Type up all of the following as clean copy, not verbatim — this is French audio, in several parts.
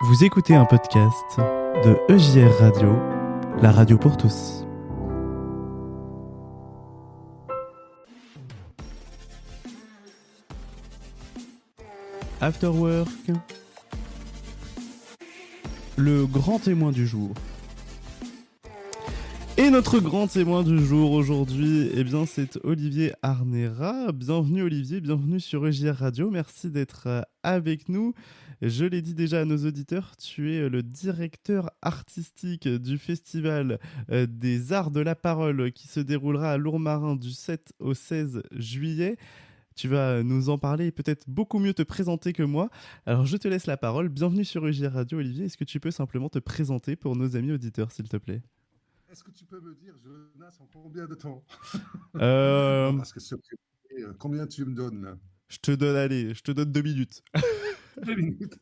Vous écoutez un podcast de EJR Radio, la radio pour tous. After Work, le grand témoin du jour. Et notre grand témoin du jour aujourd'hui, eh bien, c'est Olivier Arnera. Bienvenue Olivier, bienvenue sur EJR Radio. Merci d'être avec nous. Je l'ai dit déjà à nos auditeurs, tu es le directeur artistique du Festival des Arts de la Parole qui se déroulera à Lourmarin du 7 au 16 juillet. Tu vas nous en parler et peut-être beaucoup mieux te présenter que moi. Alors je te laisse la parole. Bienvenue sur EJR Radio Olivier. Est-ce que tu peux simplement te présenter pour nos amis auditeurs s'il te plaît ? Est-ce que tu peux me dire, Jonas, en combien de temps Non, parce que combien tu me donnes là? Je te donne 2 minutes. 2 minutes.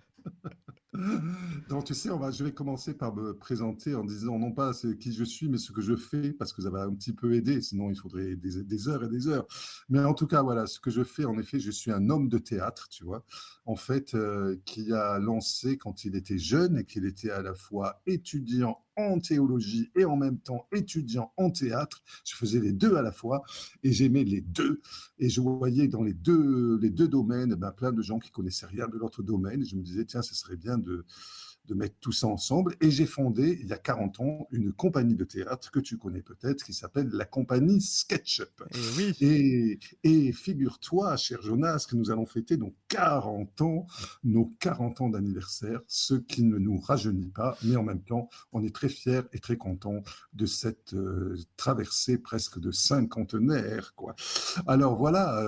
Donc, tu sais, je vais commencer par me présenter en disant non pas qui je suis, mais ce que je fais, parce que ça va un petit peu aider, sinon il faudrait des heures et des heures. Mais en tout cas, voilà, ce que je fais, en effet, je suis un homme de théâtre, tu vois, en fait, qui a lancé quand il était jeune et qu'il était à la fois étudiant en théologie et en même temps étudiant en théâtre. Je faisais les deux à la fois et j'aimais les deux. Et je voyais dans les deux domaines plein de gens qui connaissaient rien de l'autre domaine. Et je me disais, tiens, ce serait bien de mettre tout ça ensemble. Et j'ai fondé, il y a 40 ans, une compagnie de théâtre que tu connais peut-être, qui s'appelle la compagnie SketchUp. Oui. Et figure-toi, cher Jonas, que nous allons fêter nos 40 ans d'anniversaire, ce qui ne nous rajeunit pas, mais en même temps, on est très fiers et très contents de cette traversée presque de cinquantenaire, quoi. Alors voilà,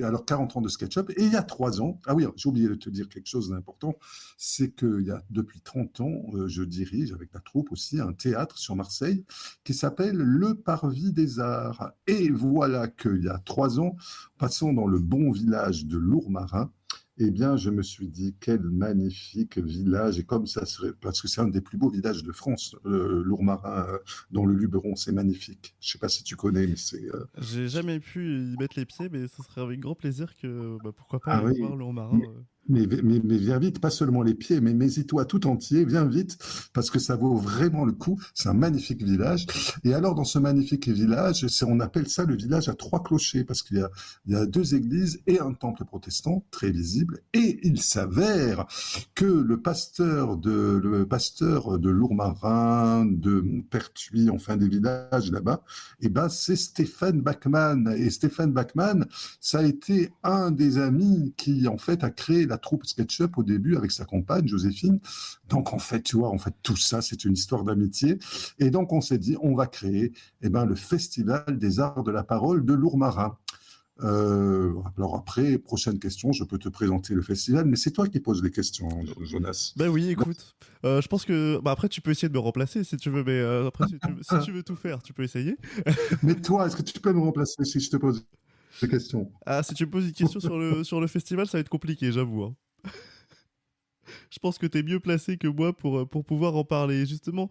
alors 40 ans de SketchUp. Et il y a 3 ans, ah oui, j'ai oublié de te dire quelque chose d'important, c'est qu'il y a depuis 30 ans, je dirige avec la troupe aussi un théâtre sur Marseille qui s'appelle Le Parvis des Arts. Et voilà qu'il y a 3 ans, passons dans le bon village de Lourmarin. Eh bien, je me suis dit, quel magnifique village, et comme ça serait, parce que c'est un des plus beaux villages de France, Lourmarin, dans le Luberon, c'est magnifique. Je ne sais pas si tu connais, mais c'est... J'ai jamais pu y mettre les pieds, mais ce serait avec grand plaisir que, pourquoi pas Ah aller oui, voir Lourmarin. mais viens vite, pas seulement les pieds, mais mets-y-toi tout entier, viens vite, parce que ça vaut vraiment le coup. C'est un magnifique village. Et alors, dans ce magnifique village, on appelle ça le village à 3 clochers, parce il y a 2 églises et un temple protestant, très visible. Et il s'avère que le pasteur de Lourmarin, de Pertuis, enfin des villages là-bas, c'est Stéphane Bachmann. Et Stéphane Bachmann, ça a été un des amis qui, en fait, a créé la troupe SketchUp au début avec sa compagne Joséphine. Donc en fait, tu vois, tout ça, c'est une histoire d'amitié. Et donc on s'est dit, on va créer le Festival des Arts de la Parole de Lourmarin. Alors après, prochaine question, je peux te présenter le festival, mais c'est toi qui poses les questions, Jonas. Ben oui, écoute, je pense que après tu peux essayer de me remplacer si tu veux, mais après si tu veux tout faire, tu peux essayer. Mais toi, est-ce que tu peux me remplacer si je te pose des questions? Ah, si tu me poses une question sur le festival, ça va être compliqué, j'avoue. Hein. Je pense que tu es mieux placé que moi pour pouvoir en parler. Justement,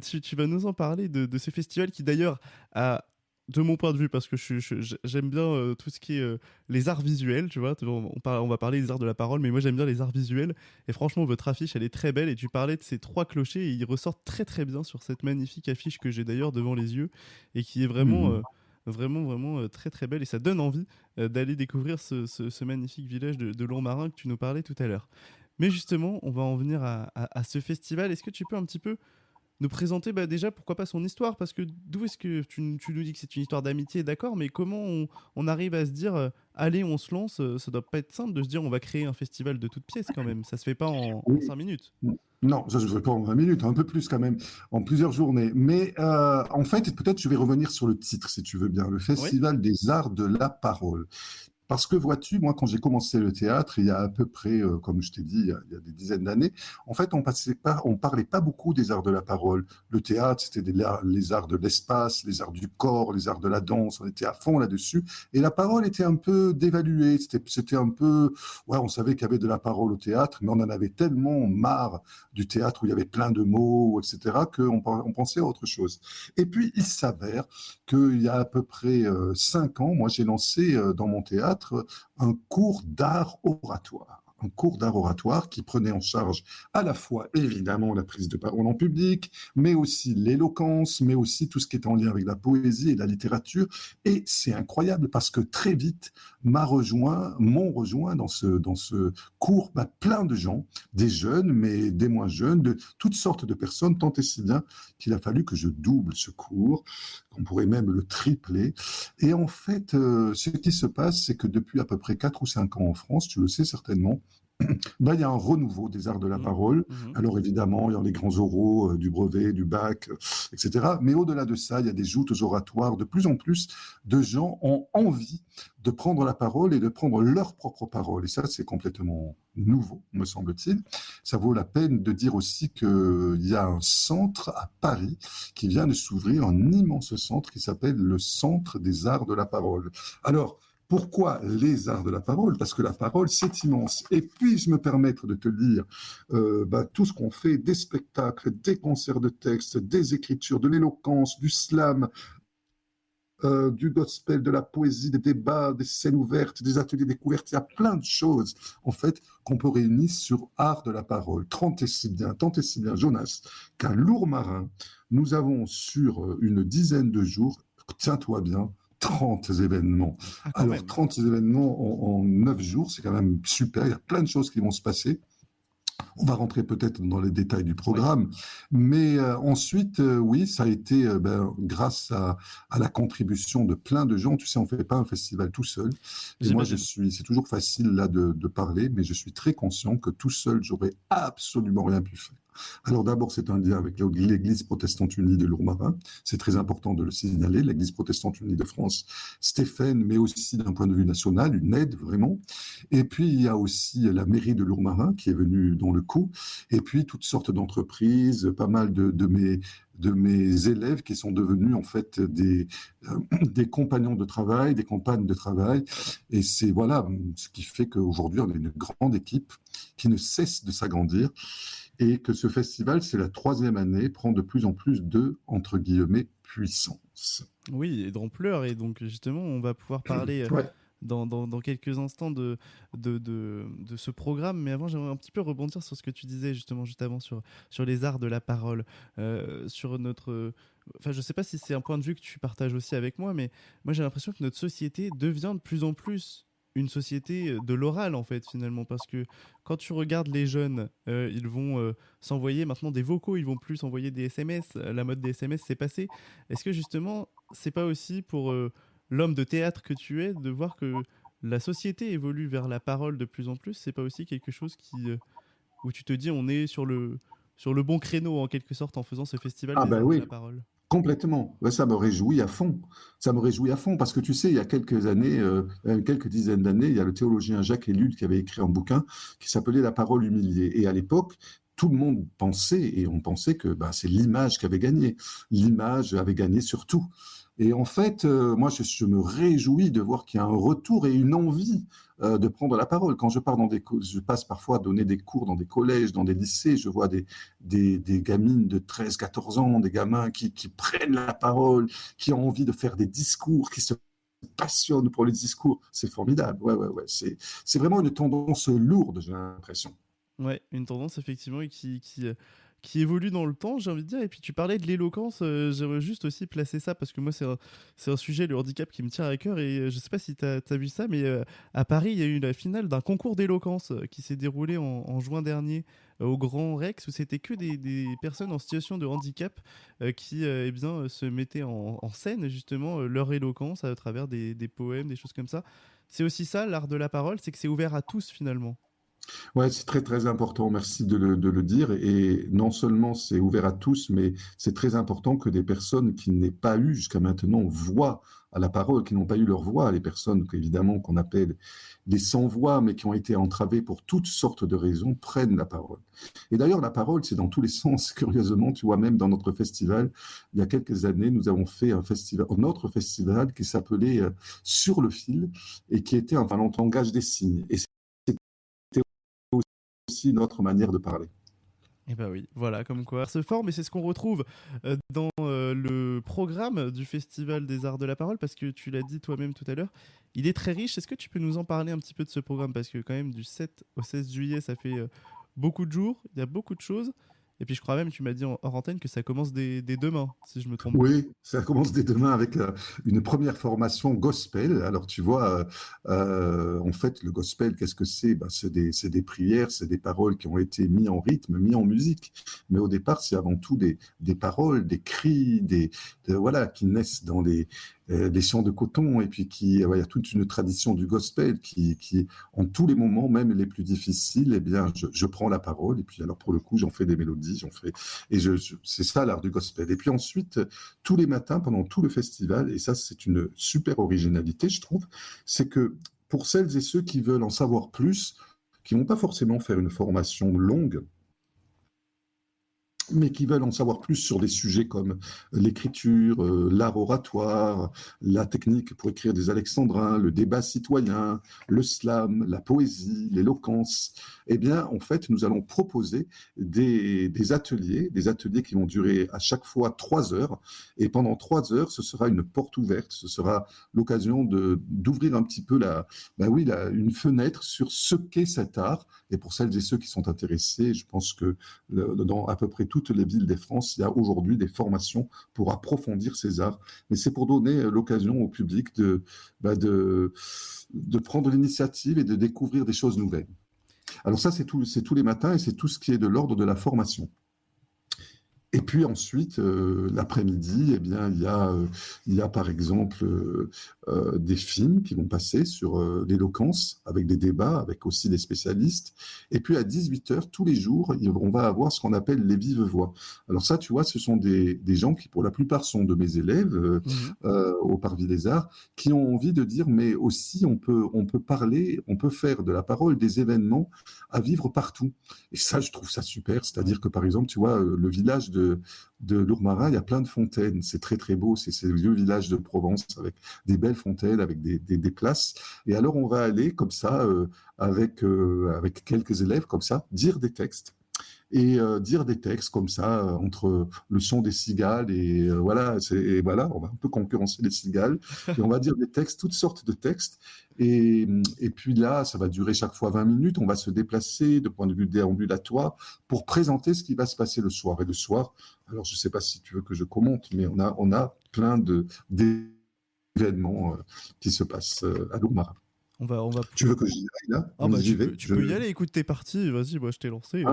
tu vas nous en parler de ce festival qui d'ailleurs a, de mon point de vue, parce que j'aime bien tout ce qui est les arts visuels, tu vois, on va parler des arts de la parole, mais moi j'aime bien les arts visuels, et franchement votre affiche elle est très belle, et tu parlais de ces 3 clochers, et ils ressortent très très bien sur cette magnifique affiche que j'ai d'ailleurs devant les yeux, et qui est vraiment... vraiment très très belle, et ça donne envie d'aller découvrir ce magnifique village de Lourmarin que tu nous parlais tout à l'heure. Mais justement, on va en venir à ce festival. Est-ce que tu peux un petit peu nous présenter déjà, pourquoi pas son histoire? Parce que d'où est-ce que tu nous dis que c'est une histoire d'amitié, d'accord, mais comment on arrive à se dire, allez, on se lance, ça doit pas être simple de se dire, on va créer un festival de toutes pièces quand même. Ça se fait pas en Oui. 5 minutes. Non, ça ne se fait pas en 20 minutes, un peu plus quand même, en plusieurs journées. Mais en fait, peut-être je vais revenir sur le titre, si tu veux bien, le Oui. Festival des Arts de la Parole. Parce que vois-tu, moi, quand j'ai commencé le théâtre, il y a à peu près, comme je t'ai dit, il y a des dizaines d'années, en fait, on parlait pas beaucoup des arts de la parole. Le théâtre, c'était les arts de l'espace, les arts du corps, les arts de la danse. On était à fond là-dessus. Et la parole était un peu dévaluée. C'était un peu, ouais, on savait qu'il y avait de la parole au théâtre, mais on en avait tellement marre du théâtre où il y avait plein de mots, etc., qu'on pensait à autre chose. Et puis, il s'avère qu'il y a à peu près 5 ans, moi, j'ai lancé dans mon théâtre un cours d'art oratoire. un cours d'art oratoire qui prenait en charge à la fois, évidemment, la prise de parole en public, mais aussi l'éloquence, mais aussi tout ce qui est en lien avec la poésie et la littérature. Et c'est incroyable parce que très vite m'ont rejoint dans ce cours plein de gens, des jeunes, mais des moins jeunes, de toutes sortes de personnes, tant et si bien qu'il a fallu que je double ce cours, qu'on pourrait même le tripler. Et en fait, ce qui se passe, c'est que depuis à peu près 4 ou 5 ans en France, tu le sais certainement, il y a un renouveau des arts de la Mmh. parole. Mmh. Alors évidemment, il y a les grands oraux du brevet, du bac, etc. Mais au-delà de ça, il y a des joutes oratoires. De plus en plus de gens ont envie de prendre la parole et de prendre leur propre parole. Et ça, c'est complètement nouveau, me semble-t-il. Ça vaut la peine de dire aussi qu'il y a un centre à Paris qui vient de s'ouvrir, un immense centre qui s'appelle le Centre des Arts de la Parole. Alors, pourquoi les arts de la parole? Parce que la parole, c'est immense. Et puis-je me permettre de te lire tout ce qu'on fait, des spectacles, des concerts de texte, des écritures, de l'éloquence, du slam, du gospel, de la poésie, des débats, des scènes ouvertes, des ateliers découvertes. Il y a plein de choses, en fait, qu'on peut réunir sur art de la parole. Tant et si bien, Jonas, qu'à Lourmarin, nous avons sur une dizaine de jours, tiens-toi bien, 30 événements. Ah, quand Alors, même. 30 événements en 9 jours, c'est quand même super. Il y a plein de choses qui vont se passer. On va rentrer peut-être dans les détails du Ouais. programme, mais ensuite, oui, ça a été grâce à la contribution de plein de gens. Tu sais, on ne fait pas un festival tout seul. Et moi, J'imagine. c'est toujours facile là de parler, mais je suis très conscient que tout seul, j'aurais absolument rien pu faire. Alors d'abord, c'est un lien avec l'Église protestante unie de Lourmarin. C'est très important de le signaler. L'Église protestante unie de France, Stéphane, mais aussi d'un point de vue national, une aide vraiment. Et puis, il y a aussi la mairie de Lourmarin qui est venue dans le coup. Et puis, toutes sortes d'entreprises, pas mal de mes élèves qui sont devenus en fait des compagnons de travail, des compagnes de travail. Et c'est voilà ce qui fait qu'aujourd'hui, on est une grande équipe qui ne cesse de s'agrandir et que ce festival, c'est la 3e année, prend de plus en plus de, entre guillemets, puissance. Oui, et d'ampleur. Et donc, justement, on va pouvoir parler Ouais. dans quelques instants de ce programme. Mais avant, j'aimerais un petit peu rebondir sur ce que tu disais, justement, juste avant, sur les arts de la parole. Sur notre. Enfin, je sais pas si c'est un point de vue que tu partages aussi avec moi, mais moi, j'ai l'impression que notre société devient de plus en plus une société de l'oral, en fait, finalement. Parce que quand tu regardes les jeunes, ils vont s'envoyer maintenant des vocaux, ils vont plus s'envoyer des SMS. La mode des SMS, c'est passé. Est-ce que, justement, c'est pas aussi pour l'homme de théâtre que tu es de voir que la société évolue vers la parole de plus en plus? C'est pas aussi quelque chose où tu te dis on est sur le bon créneau en quelque sorte en faisant ce festival Ah des ben arts de la oui, parole? complètement. Ouais, ça me réjouit à fond. Ça me réjouit à fond parce que tu sais, il y a quelques années, quelques dizaines d'années, il y a le théologien Jacques Ellul qui avait écrit un bouquin qui s'appelait La parole humiliée. Et à l'époque, tout le monde pensait, et on pensait que c'est l'image qui avait gagné. L'image avait gagné sur tout. Et en fait, moi, je me réjouis de voir qu'il y a un retour et une envie de prendre la parole. Quand je pars je passe parfois à donner des cours dans des collèges, dans des lycées, je vois des gamines de 13, 14 ans, des gamins qui prennent la parole, qui ont envie de faire des discours, qui se passionnent pour les discours. C'est formidable. Ouais, ouais, ouais. C'est vraiment une tendance lourde, j'ai l'impression. Ouais, une tendance effectivement et qui évolue dans le temps, j'ai envie de dire. Et puis tu parlais de l'éloquence, j'aimerais juste aussi placer ça parce que moi c'est un sujet, le handicap, qui me tient à cœur. Et je sais pas si tu as vu ça, mais à Paris, il y a eu la finale d'un concours d'éloquence qui s'est déroulé en juin dernier au Grand Rex, où c'était que des personnes en situation de handicap qui eh bien, se mettaient en scène justement leur éloquence à travers des poèmes, des choses comme ça. C'est aussi ça l'art de la parole, c'est que c'est ouvert à tous finalement. Ouais, c'est très très important, merci de le dire. Et non seulement c'est ouvert à tous, mais c'est très important que des personnes qui n'aient pas eu jusqu'à maintenant voix à la parole, qui n'ont pas eu leur voix, les personnes évidemment qu'on appelle des sans-voix, mais qui ont été entravées pour toutes sortes de raisons, prennent la parole. Et d'ailleurs, la parole, c'est dans tous les sens, curieusement, tu vois, même dans notre festival, il y a quelques années, nous avons fait un autre festival qui s'appelait Sur le fil et qui était un langage des signes. Et aussi notre manière de parler. Et bah oui, voilà, comme quoi se forme, et c'est ce qu'on retrouve dans le programme du Festival des Arts de la Parole, parce que tu l'as dit toi-même tout à l'heure, il est très riche. Est-ce que tu peux nous en parler un petit peu de ce programme? Parce que quand même, du 7 au 16 juillet, ça fait beaucoup de jours, il y a beaucoup de choses. Et puis je crois même, tu m'as dit hors antenne que ça commence dès demain, si je me trompe pas. Oui, ça commence dès demain avec une première formation gospel. Alors tu vois, en fait, le gospel, qu'est-ce que c'est? Ben, c'est des prières, c'est des paroles qui ont été mises en rythme, mises en musique. Mais au départ, c'est avant tout des paroles, des cris, voilà, qui naissent dans les champs de coton. Et puis ouais, il y a toute une tradition du gospel qui, en tous les moments, même les plus difficiles, eh bien, je prends la parole. Et puis alors pour le coup, j'en fais des mélodies, et c'est ça l'art du gospel. Et puis ensuite, tous les matins pendant tout le festival, et ça c'est une super originalité je trouve, c'est que pour celles et ceux qui veulent en savoir plus, qui ne vont pas forcément faire une formation longue, mais qui veulent en savoir plus sur des sujets comme l'écriture, l'art oratoire, la technique pour écrire des alexandrins, le débat citoyen, le slam, la poésie, l'éloquence, eh bien, en fait, nous allons proposer des ateliers qui vont durer à chaque fois 3 heures. Et pendant 3 heures, ce sera une porte ouverte, ce sera l'occasion d'ouvrir un petit peu une fenêtre sur ce qu'est cet art. Et pour celles et ceux qui sont intéressés, je pense que dans à peu près toutes les villes de France, il y a aujourd'hui des formations pour approfondir ces arts. Mais c'est pour donner l'occasion au public de prendre l'initiative et de découvrir des choses nouvelles. Alors ça, c'est tous les matins et c'est tout ce qui est de l'ordre de la formation. Et puis ensuite, l'après-midi, eh bien, il y a par exemple des films qui vont passer sur l'éloquence, avec des débats, avec aussi des spécialistes. Et puis à 18h, tous les jours, on va avoir ce qu'on appelle les vives voix. Alors ça, tu vois, ce sont des gens qui, pour la plupart, sont de mes élèves au Parvis des Arts, qui ont envie de dire, mais aussi on peut parler, on peut faire de la parole des événements à vivre partout. Et ça, je trouve ça super. C'est-à-dire que, par exemple, tu vois, le village de Lourmarin, il y a plein de fontaines. C'est très, très beau. C'est ce vieux village de Provence avec des belles fontaines, avec des places. Et alors, on va aller comme ça, avec quelques élèves, comme ça, dire des textes. Et dire des textes comme ça entre le son des cigales et voilà, on va un peu concurrencer les cigales et on va dire des textes, toutes sortes de textes et puis là, ça va durer chaque fois 20 minutes, on va se déplacer de point de vue déambulatoire pour présenter ce qui va se passer le soir. Et le soir, alors je ne sais pas si tu veux que je commente, mais on a plein d'événements qui se passent à Lourmarin. On va... Tu veux que j'y aille là? Ah bah tu peux y aller, écoute, t'es parti, vas-y, moi je t'ai lancé.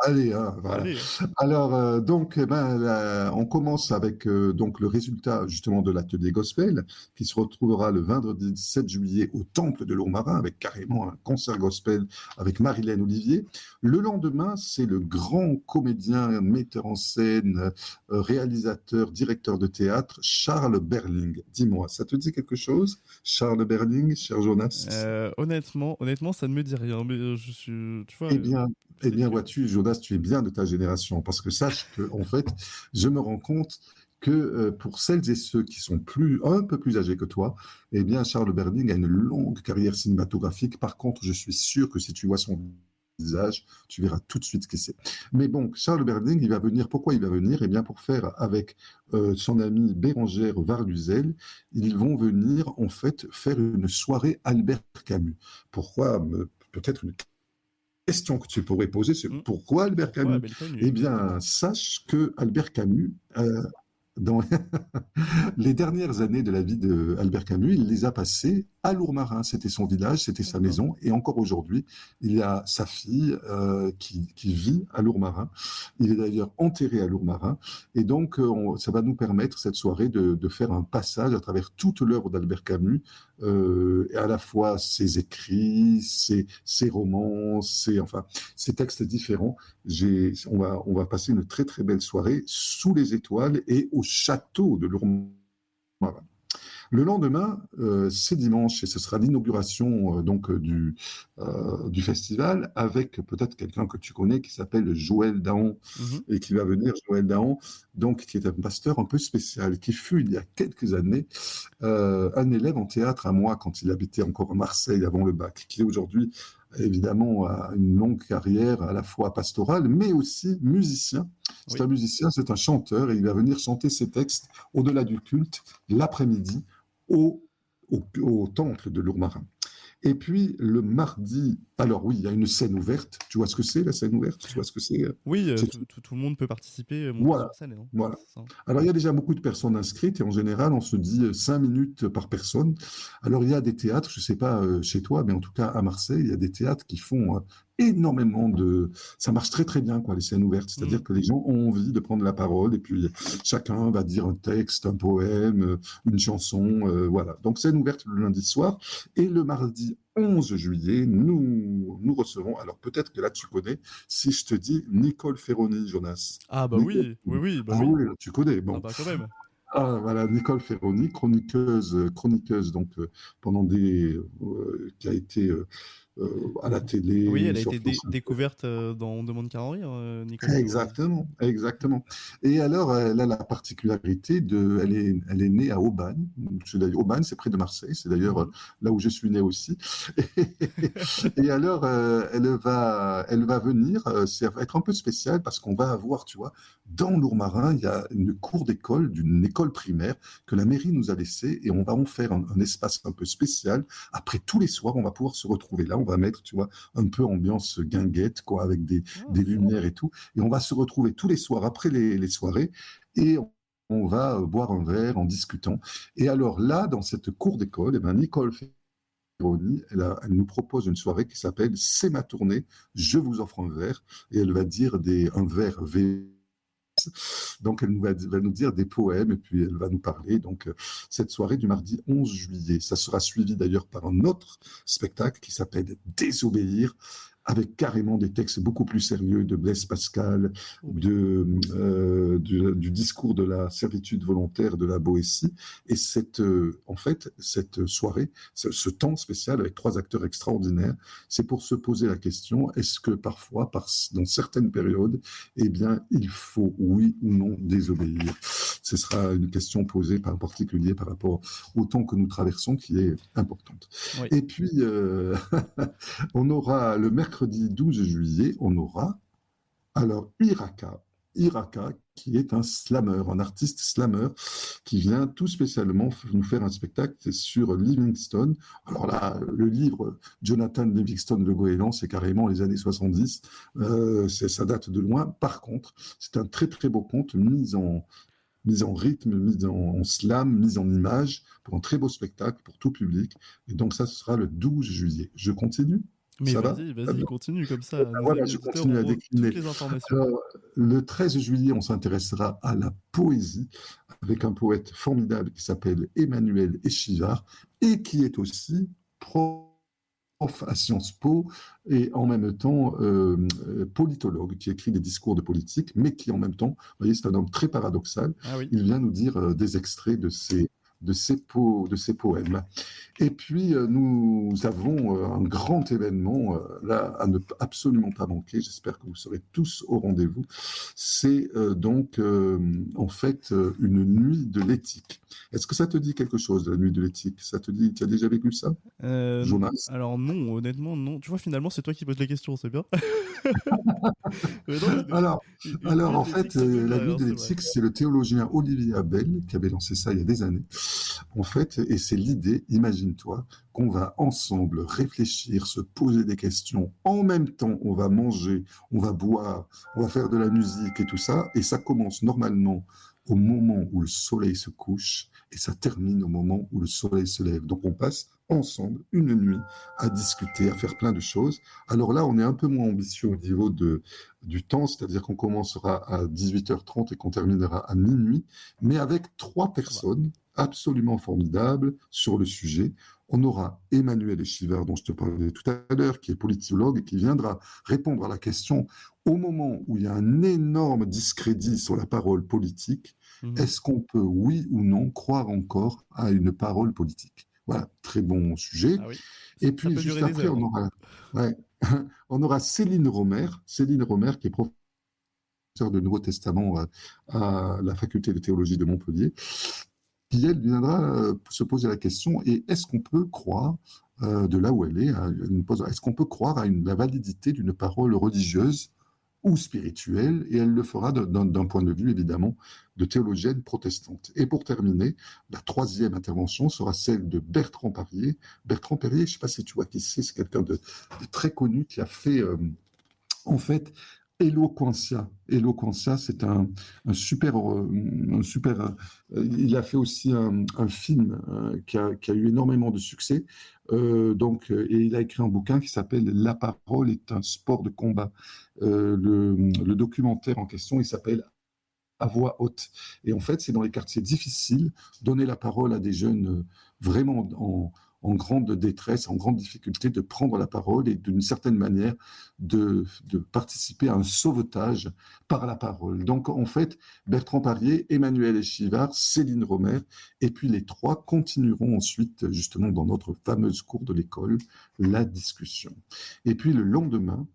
Allez, hein, voilà. Allez. Alors, donc, on commence avec donc le résultat justement de l'atelier gospel qui se retrouvera le vendredi 7 juillet au Temple de Lourmarin avec carrément un concert gospel avec Marilène Olivier. Le lendemain, c'est le grand comédien, metteur en scène, réalisateur, directeur de théâtre, Charles Berling. Dis-moi, ça te dit quelque chose, Charles Berling, cher Jonas? Honnêtement, ça ne me dit rien, mais je suis, tu vois. Eh bien, vois-tu, Jonas, tu es bien de ta génération, parce que sache que, en fait, je me rends compte que pour celles et ceux qui sont un peu plus âgés que toi, eh bien, Charles Berling a une longue carrière cinématographique. Par contre, je suis sûr que si tu vois son visage, tu verras tout de suite ce que c'est. Mais bon, Charles Berling, il va venir. Pourquoi il va venir? Eh bien, pour faire avec son ami Bérangère Varluzel, ils vont venir en fait faire une soirée Albert Camus. Pourquoi peut-être une question que tu pourrais poser, c'est pourquoi Albert Camus? Eh bien, sache que Albert Camus, dans les dernières années de la vie d'Albert Camus, il les a passées à Lourmarin. C'était son village, c'était sa maison. Et encore aujourd'hui, il y a sa fille qui vit à Lourmarin. Il est d'ailleurs enterré à Lourmarin. Et donc, ça va nous permettre, cette soirée, de faire un passage à travers toute l'œuvre d'Albert Camus, et à la fois ses écrits, ses romans, ses textes différents. On va passer une très très belle soirée sous les étoiles et au château de Lourmarin. Le lendemain, c'est dimanche et ce sera l'inauguration du festival avec peut-être quelqu'un que tu connais qui s'appelle Joël Daon et qui va venir, Joël Daon, donc qui est un pasteur un peu spécial, qui fut il y a quelques années un élève en théâtre à moi quand il habitait encore à Marseille avant le bac, qui est aujourd'hui évidemment, a une longue carrière à la fois pastorale, mais aussi musicien. C'est Oui. un musicien, c'est un chanteur, et il va venir chanter ses textes au-delà du culte, l'après-midi, au temple de Lourmarin. Et puis le mardi, alors oui, il y a une scène ouverte. Tu vois ce que c'est, la scène ouverte? Tu vois ce que c'est? Oui, C'est tout le monde peut participer, monter Voilà, sur scène, hein. voilà. C'est ça. Alors, il y a déjà beaucoup de personnes inscrites et en général, on se dit 5 minutes par personne. Alors, il y a des théâtres, je ne sais pas chez toi, mais en tout cas à Marseille, il y a des théâtres qui font énormément de... Ça marche très très bien, quoi, les scènes ouvertes. C'est-à-dire Mm. que les gens ont envie de prendre la parole et puis chacun va dire un texte, un poème, une chanson, voilà. Donc, scène ouverte le lundi soir et le mardi 11 juillet, nous recevons, alors peut-être que là tu connais, si je te dis Nicole Ferroni, Jonas. Ah bah Nicole oui, oui, Ferroni. oui, bah Ah oui. oui, là, tu connais. Ah Bon. bah quand même. Ah, voilà, Nicole Ferroni, chroniqueuse donc pendant qui a été à la Oui, télé, elle a sur été France Inter. découverte dans On demande qu'à en rire, Nicole Ferroni. Exactement, exactement. Et alors, elle a la particularité elle est née à Aubagne. Aubagne, c'est près de Marseille. C'est d'ailleurs Mhm. là où je suis né aussi. Et alors, elle va venir. Ça va être un peu spécial parce qu'on va avoir, tu vois, dans Lourmarin, il y a une cour d'école d'une école primaire que la mairie nous a laissée et on va en faire un espace un peu spécial. Après, tous les soirs, on va pouvoir se retrouver là. On va mettre, tu vois, un peu ambiance guinguette, quoi, avec Ah, des ok. lumières et tout. Et on va se retrouver tous les soirs après les soirées et on va boire un verre en discutant. Et alors là, dans cette cour d'école, eh ben, Nicole Ferroni, elle nous propose une soirée qui s'appelle C'est ma tournée, je vous offre un verre. Et elle va dire un verre V. Donc, va nous dire des poèmes et puis elle va nous parler. Donc, cette soirée du mardi 11 juillet, ça sera suivi d'ailleurs par un autre spectacle qui s'appelle Désobéir, avec carrément des textes beaucoup plus sérieux de Blaise Pascal, Oh oui. du discours de la servitude volontaire de la Boétie. Et en fait, cette soirée, ce temps spécial avec 3 acteurs extraordinaires, c'est pour se poser la question, est-ce que parfois, dans certaines périodes, eh bien, il faut, oui ou non, désobéir? Ce sera une question posée en particulier par rapport au temps que nous traversons, qui est importante. Oui. Et puis, on aura le mercredi 12 juillet, on aura alors Iraka, qui est un slammer, un artiste slammer, qui vient tout spécialement nous faire un spectacle sur Livingstone. Alors là, le livre Jonathan Livingstone, Le Goéland, c'est carrément les années 70. Ça date de loin. Par contre, c'est un très très beau conte mis en rythme, mis en slam, mis en image, pour un très beau spectacle pour tout public. Et donc ça, ce sera le 12 juillet. Je continue? Mais Ça va? vas-y, Très vas-y, bien. continue comme Eh ça, ben nos voilà, amis je auditeurs continue à auront toutes décliner. les informations. Alors, le 13 juillet, on s'intéressera à la poésie avec un poète formidable qui s'appelle Emmanuel Échivard et qui est aussi prof à Sciences Po et en même temps politologue, qui écrit des discours de politique, mais qui en même temps, vous voyez, c'est un homme très paradoxal. Ah oui. Il vient nous dire des extraits de ses poèmes. Et puis, nous avons un grand événement là à ne absolument pas manquer. J'espère que vous serez tous au rendez-vous. C'est donc en fait une nuit de l'éthique. Est-ce que ça te dit quelque chose, la nuit de l'éthique? Ça te dit, tu as déjà vécu ça, Jonas? Alors non, honnêtement, non. Tu vois, finalement, c'est toi qui poses les questions, c'est bien. Mais non, Alors, une alors, nuit en de l'éthique, fait, ça me dit la nuit rien, de c'est vrai. l'éthique, c'est le théologien Olivier Abel qui avait lancé ça il y a des années. En fait, et c'est l'idée, imagine-toi, qu'on va ensemble réfléchir, se poser des questions. En même temps, on va manger, on va boire, on va faire de la musique et tout ça. Et ça commence normalement au moment où le soleil se couche et ça termine au moment où le soleil se lève. Donc, on passe ensemble une nuit à discuter, à faire plein de choses. Alors là, on est un peu moins ambitieux au niveau du temps, c'est-à-dire qu'on commencera à 18h30 et qu'on terminera à minuit, mais avec 3 Ça va. personnes absolument formidables sur le sujet. On aura Emmanuel Échivard, dont je te parlais tout à l'heure, qui est politologue et qui viendra répondre à la question au moment où il y a un énorme discrédit sur la parole politique, Mhm. est-ce qu'on peut, oui ou non, croire encore à une parole politique? Voilà, très bon sujet. Ah oui. Et Ça puis, peut juste durer des après, heures, on hein. aura, ouais, on aura Céline Romer, qui est professeure de Nouveau Testament à la faculté de théologie de Montpellier, qui, elle, viendra se poser la question, et est-ce qu'on peut croire de là où elle est. Est-ce qu'on peut croire à la validité d'une parole religieuse ou spirituelle? Et elle le fera d'un point de vue, évidemment, de théologienne protestante. Et pour terminer, la troisième intervention sera celle de Bertrand Parier. Bertrand Parier, je ne sais pas si tu vois qui c'est quelqu'un de très connu qui a fait, en fait, Eloquentia. Eloquentia, c'est un super, il a fait aussi un film qui a eu énormément de succès. Et il a écrit un bouquin qui s'appelle La parole est un sport de combat. Le documentaire en question, il s'appelle À voix haute. Et en fait, c'est dans les quartiers difficiles, donner la parole à des jeunes vraiment en grande détresse, en grande difficulté, de prendre la parole et d'une certaine manière de participer à un sauvetage par la parole. Donc, en fait, Bertrand Parier, Emmanuel Échivard, Céline Romer, et puis les trois continueront ensuite, justement, dans notre fameuse cour de l'école, la discussion. Et puis le lendemain,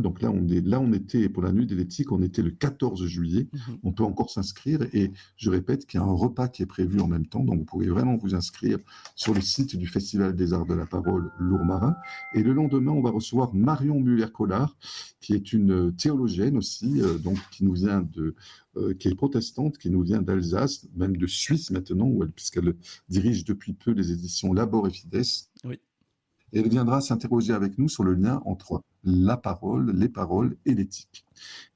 donc là on était pour la nuit de l'éthique, on était le 14 juillet, on peut encore s'inscrire et je répète qu'il y a un repas qui est prévu en même temps, donc vous pouvez vraiment vous inscrire sur le site du Festival des Arts de la Parole Lourmarin. Et le lendemain, on va recevoir Marion Muller-Collard, qui est une théologienne aussi, donc qui nous vient qui est protestante, qui nous vient d'Alsace, même de Suisse maintenant, puisqu'elle dirige depuis peu les éditions Labor et Fides. Oui. Et elle viendra s'interroger avec nous sur le lien entre la parole, les paroles et l'éthique.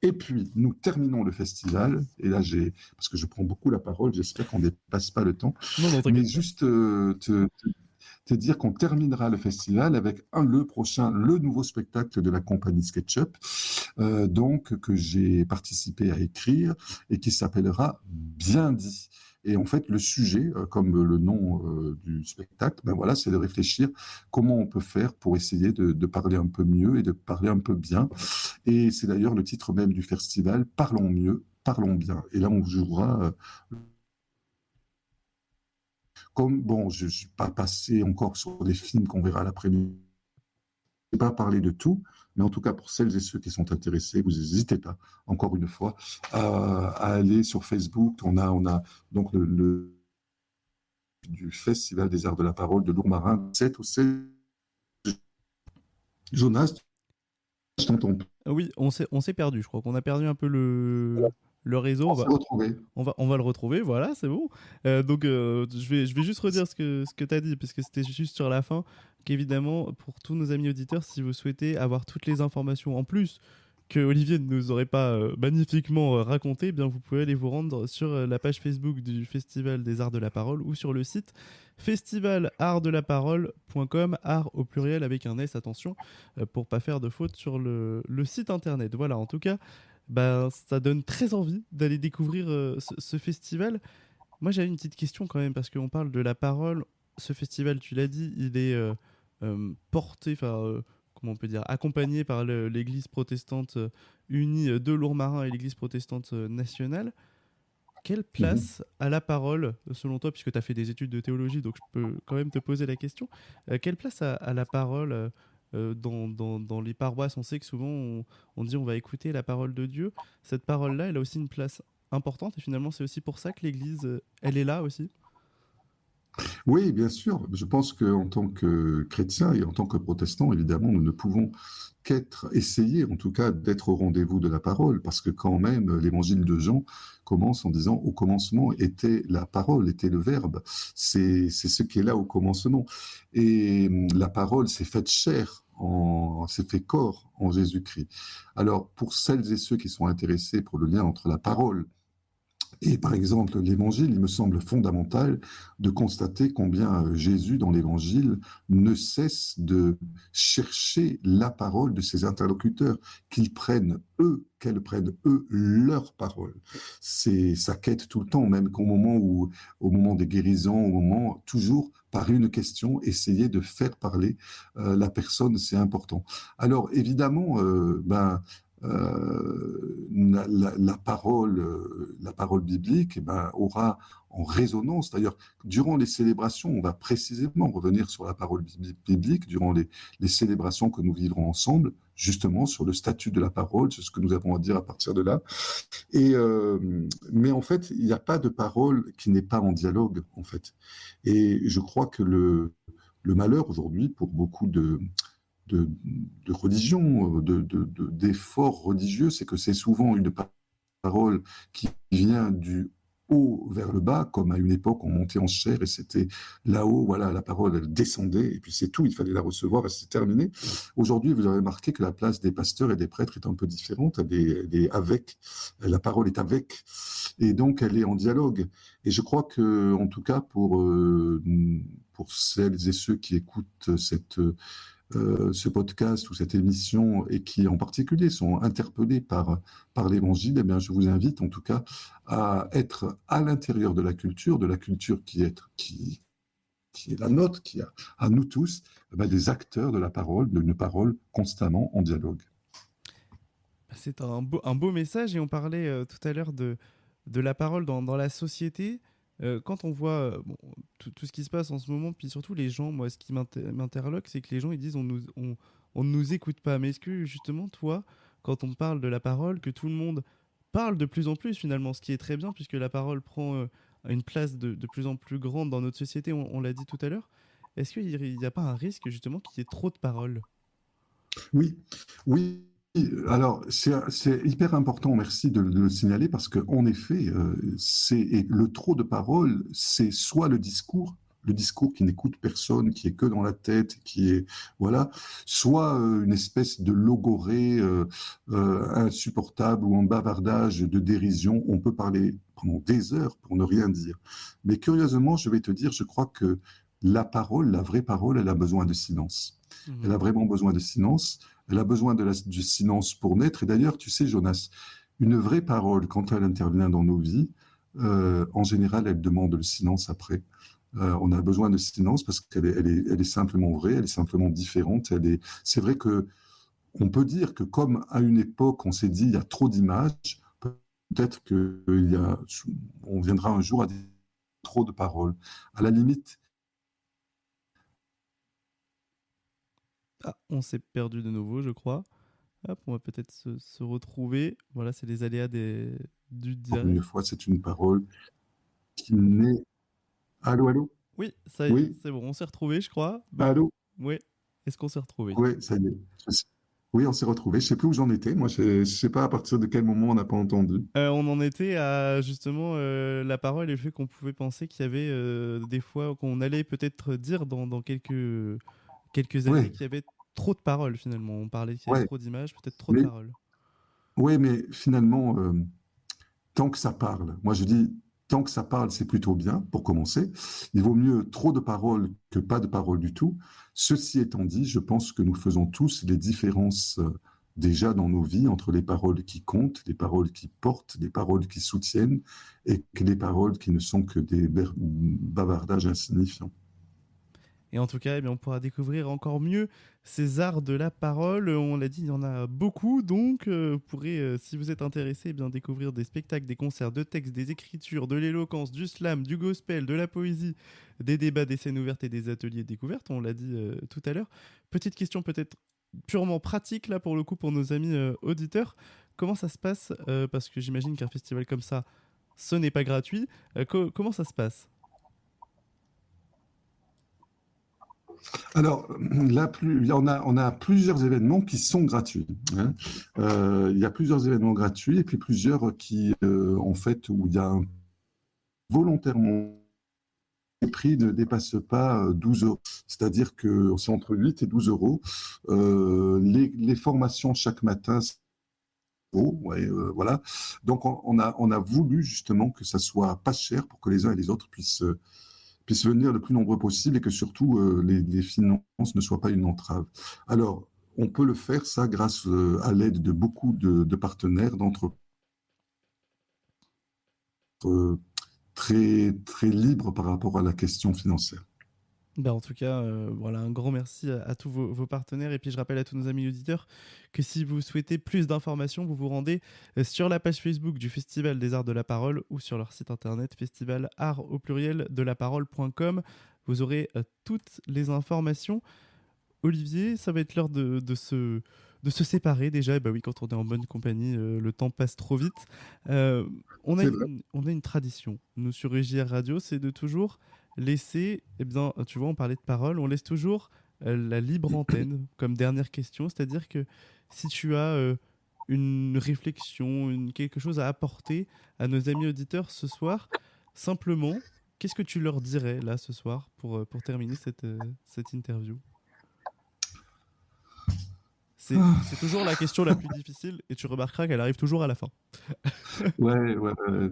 Et puis, nous terminons le festival, et là, parce que je prends beaucoup la parole, j'espère qu'on ne dépasse pas le temps, mais juste te dire qu'on terminera le festival avec le nouveau spectacle de la compagnie SketchUp, que j'ai participé à écrire, et qui s'appellera Bien dit. Et en fait, le sujet, comme le nom du spectacle, c'est de réfléchir comment on peut faire pour essayer de parler un peu mieux et de parler un peu bien. Et c'est d'ailleurs le titre même du festival, Parlons mieux, parlons bien. Et là, on jouera... je ne suis pas passé encore sur des films qu'on verra l'après-midi. Je ne vais pas parler de tout, mais en tout cas, pour celles et ceux qui sont intéressés, vous n'hésitez pas, encore une fois, à aller sur Facebook. On a donc du Festival des Arts de la Parole de Lourmarin, 7 ou 16. Jonas, je t'entends. Oui, on s'est perdu, je crois qu'on a perdu un peu le réseau. On va le retrouver, voilà, c'est bon. Je vais juste redire ce que tu as dit, parce que c'était juste sur la fin, qu'évidemment, pour tous nos amis auditeurs, si vous souhaitez avoir toutes les informations en plus que Olivier ne nous aurait pas magnifiquement raconté, eh bien vous pouvez aller vous rendre sur la page Facebook du Festival des Arts de la Parole ou sur le site festivalartsdelaparole.com, art au pluriel avec un S, attention, pour pas faire de faute sur le site internet. Voilà, en tout cas, ça donne très envie d'aller découvrir ce festival. Moi, j'avais une petite question quand même, parce qu'on parle de la parole. Ce festival, tu l'as dit, il est porté, comment on peut dire, accompagné par l'Église protestante unie de Lourmarin et l'Église protestante nationale. Quelle place a la parole, selon toi, puisque tu as fait des études de théologie, donc je peux quand même te poser la question, quelle place a la parole dans les paroisses? On sait que souvent on dit on va écouter la parole de Dieu. Cette parole-là, elle a aussi une place importante, et finalement c'est aussi pour ça que l'Église, elle est là aussi. Oui, bien sûr. Je pense qu'en tant que chrétien et en tant que protestant, évidemment, nous ne pouvons essayer, en tout cas, d'être au rendez-vous de la parole, parce que quand même, l'évangile de Jean commence en disant « Au commencement était la parole, était le verbe ». C'est ce qui est là au commencement. Et la parole s'est faite chair, s'est fait corps en Jésus-Christ. Alors, pour celles et ceux qui sont intéressés pour le lien entre la parole et par exemple, l'évangile, il me semble fondamental de constater combien Jésus, dans l'évangile, ne cesse de chercher la parole de ses interlocuteurs, qu'elles prennent eux leur parole. C'est sa quête tout le temps, même au moment des guérisons, toujours par une question, essayer de faire parler la personne, c'est important. Alors évidemment, la parole biblique aura en résonance. D'ailleurs, durant les célébrations, on va précisément revenir sur la parole biblique, durant les célébrations que nous vivrons ensemble, justement sur le statut de la parole, sur ce que nous avons à dire à partir de là. Mais en fait, il n'y a pas de parole qui n'est pas en dialogue, en fait. Et je crois que le Le malheur aujourd'hui pour beaucoup de religions, d'efforts religieux, c'est que c'est souvent une parole qui vient du haut vers le bas, comme à une époque on montait en chair et c'était là-haut, voilà, la parole elle descendait et puis c'est tout, il fallait la recevoir et c'est terminé. Aujourd'hui, vous avez remarqué que la place des pasteurs et des prêtres est un peu différente, elle est avec, la parole est avec et donc elle est en dialogue. Et je crois que, en tout cas, pour celles et ceux qui écoutent ce podcast ou cette émission et qui en particulier sont interpellés par l'évangile, eh bien, je vous invite en tout cas à être à l'intérieur de la culture qui est la nôtre, qui a à nous tous des acteurs de la parole, d'une parole constamment en dialogue. C'est un beau message et on parlait tout à l'heure de la parole dans la société. Quand on voit tout ce qui se passe en ce moment, puis surtout les gens, moi ce qui m'interloque, c'est que les gens ils disent on ne nous écoute pas. Mais est-ce que justement toi, quand on parle de la parole, que tout le monde parle de plus en plus finalement, ce qui est très bien puisque la parole prend une place de plus en plus grande dans notre société, on l'a dit tout à l'heure, est-ce qu'il n'y a pas un risque justement qu'il y ait trop de paroles? Oui, oui. Alors, c'est hyper important, merci de le signaler, parce qu'en effet, le trop de paroles, c'est soit le discours qui n'écoute personne, qui est que dans la tête, qui est, voilà, soit une espèce de logorée insupportable ou un bavardage de dérision. On peut parler pendant des heures pour ne rien dire. Mais curieusement, je vais te dire, je crois que la parole, la vraie parole, elle a besoin de silence. Elle a vraiment besoin de silence. Elle a besoin du silence pour naître. Et d'ailleurs, tu sais, Jonas, une vraie parole, quand elle intervient dans nos vies, en général, elle demande le silence après. On a besoin de silence parce elle est simplement vraie, elle est simplement différente. C'est vrai que on peut dire que comme à une époque, on s'est dit il y a trop d'images, peut-être on viendra un jour à dire trop de paroles. À la limite, Ah, on s'est perdu de nouveau, je crois. Hop, on va peut-être se retrouver. Voilà, c'est les aléas du une direct. fois, c'est une parole qui naît. Allô, allô? Oui, ça y est, Oui, c'est bon, on s'est retrouvé, je crois. allô? Oui, est-ce qu'on s'est retrouvé? Oui, ça y est. Oui, on s'est retrouvés. Je sais plus où j'en étais. Moi, je sais pas à partir de quel moment on n'a pas entendu. On en était à justement la parole et le fait qu'on pouvait penser qu'il y avait des fois qu'on allait peut-être dire dans quelques années Oui, qu'il y avait trop de paroles finalement. On parlait qu'il y avait ouais. trop d'images, peut-être trop de Mais, paroles. ouais, mais finalement, tant que ça parle, moi je dis, tant que ça parle, c'est plutôt bien, pour commencer. Il vaut mieux trop de paroles que pas de paroles du tout. Ceci étant dit, je pense que nous faisons tous les différences déjà dans nos vies entre les paroles qui comptent, les paroles qui portent, les paroles qui soutiennent et que les paroles qui ne sont que des bavardages insignifiants. Et en tout cas, eh bien, on pourra découvrir encore mieux ces arts de la parole. On l'a dit, il y en a beaucoup, donc vous pourrez, si vous êtes intéressé, eh bien, découvrir des spectacles, des concerts, de textes, des écritures, de l'éloquence, du slam, du gospel, de la poésie, des débats, des scènes ouvertes et des ateliers découvertes, on l'a dit tout à l'heure. Petite question peut-être purement pratique, là, pour le coup, pour nos amis auditeurs. Comment ça se passe parce que j'imagine qu'un festival comme ça, ce n'est pas gratuit. Comment ça se passe? Alors, on a plusieurs événements qui sont gratuits, hein. Il y a plusieurs événements gratuits et puis plusieurs qui, en fait, où il y a volontairement les prix ne dépassent pas 12 euros. C'est-à-dire que c'est entre 8 et 12 euros. Les formations chaque matin, c'est euros, ouais, voilà. Donc, on a voulu justement que ça soit pas cher pour que les uns et les autres puissent venir le plus nombreux possible et que surtout les finances ne soient pas une entrave. Alors, on peut le faire, ça, grâce à l'aide de beaucoup de partenaires, d'entreprises très, très libres par rapport à la question financière. Bah en tout cas, voilà, un grand merci à tous vos partenaires. Et puis je rappelle à tous nos amis auditeurs que si vous souhaitez plus d'informations, vous vous rendez sur la page Facebook du Festival des Arts de la Parole ou sur leur site internet festivalart au pluriel de la parole.com. Vous aurez toutes les informations. Olivier, ça va être l'heure de se séparer déjà. Et bah oui, quand on est en bonne compagnie, le temps passe trop vite. Euh, C'est vrai. on a une tradition, nous sur UJR Radio, c'est de toujours laisser, eh bien, tu vois, on parlait de parole, on laisse toujours la libre antenne comme dernière question, c'est-à-dire que si tu as une réflexion, quelque chose à apporter à nos amis auditeurs ce soir, simplement, qu'est-ce que tu leur dirais là ce soir pour terminer cette interview? C'est toujours la question la plus difficile et tu remarqueras qu'elle arrive toujours à la fin. Ouais, ouais, ouais.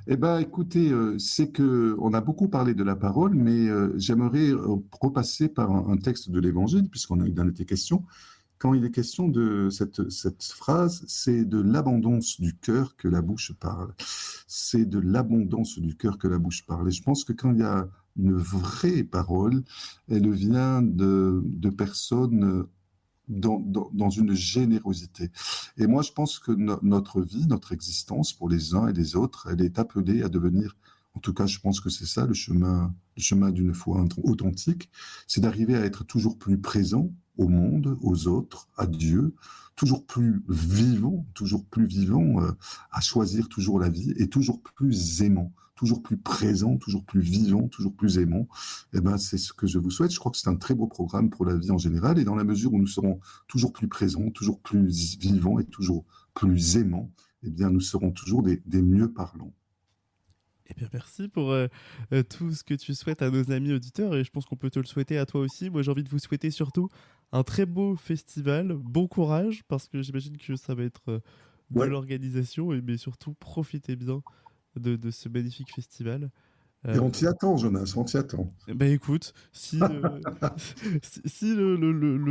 Eh ben, écoutez, c'est que on a beaucoup parlé de la parole, mais j'aimerais repasser par un texte de l'Évangile, puisqu'on a eu dans été question. Quand il est question de cette phrase, c'est de l'abondance du cœur que la bouche parle. C'est de l'abondance du cœur que la bouche parle. Et je pense que quand il y a une vraie parole, elle vient de personnes dans une générosité. Et moi, je pense que notre vie, notre existence, pour les uns et les autres, elle est appelée à devenir, en tout cas, je pense que c'est ça le chemin d'une foi authentique, c'est d'arriver à être toujours plus présent au monde, aux autres, à Dieu, toujours plus vivant, à choisir toujours la vie et toujours plus aimant, toujours plus présent, toujours plus vivant, toujours plus aimant. Eh ben, c'est ce que je vous souhaite. Je crois que c'est un très beau programme pour la vie en général. Et dans la mesure où nous serons toujours plus présents, toujours plus vivants et toujours plus aimants, eh bien, nous serons toujours des mieux parlants. Eh bien, merci pour tout ce que tu souhaites à nos amis auditeurs et je pense qu'on peut te le souhaiter à toi aussi. Moi, j'ai envie de vous souhaiter surtout un très beau festival, bon courage parce que j'imagine que ça va être de l'organisation, mais surtout profitez bien de ce magnifique festival. Et on t'y attend, Jonas, on t'y attend. Bah écoute, si le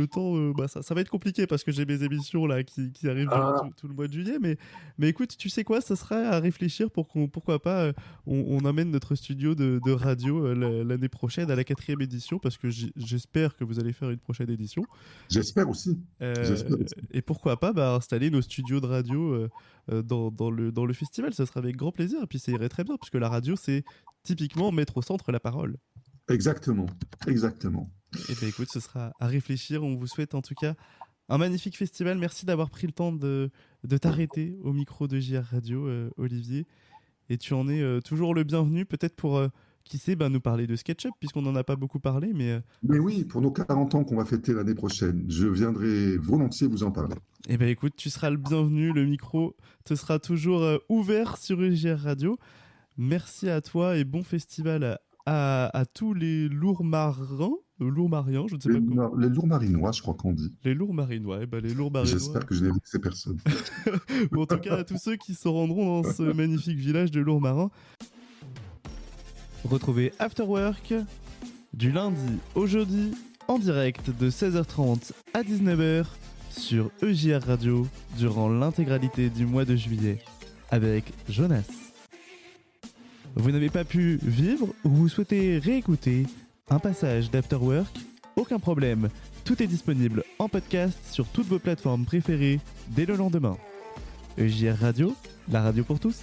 temps, bah ça va être compliqué parce que j'ai mes émissions là qui arrivent durant tout le mois de juillet, mais écoute, tu sais quoi, ça serait à réfléchir pour pourquoi pas on amène notre studio de radio l'année prochaine à la 4e édition parce que j'espère que vous allez faire une prochaine édition. J'espère aussi. Et pourquoi pas installer nos studios de radio dans le festival, ça sera avec grand plaisir et puis ça irait très bien puisque la radio c'est typiquement mettre au centre la parole. Exactement, exactement. Et bien écoute, ce sera à réfléchir. On vous souhaite en tout cas un magnifique festival. Merci d'avoir pris le temps de t'arrêter au micro de JR Radio, Olivier. Et tu en es toujours le bienvenu, peut-être pour, qui sait, nous parler de SketchUp, puisqu'on n'en a pas beaucoup parlé. Mais oui, pour nos 40 ans qu'on va fêter l'année prochaine, je viendrai volontiers vous en parler. Eh bien écoute, tu seras le bienvenu. Le micro te sera toujours ouvert sur JR Radio. Merci à toi et bon festival à tous les lourds-marins, lourds-mariens, je ne sais pas comment. Les lourds-marinois, je crois qu'on dit. Les lourds-marinois, les lourds-marinois. J'espère que je n'ai vexé personne. En tout cas, à tous ceux qui se rendront dans ce magnifique village de Lourmarin. Retrouvez After Work du lundi au jeudi en direct de 16h30 à 19h sur EJR Radio durant l'intégralité du mois de juillet avec Jonas. Vous n'avez pas pu vivre ou vous souhaitez réécouter un passage d'After Work? Aucun problème, tout est disponible en podcast sur toutes vos plateformes préférées dès le lendemain. EJR Radio, la radio pour tous.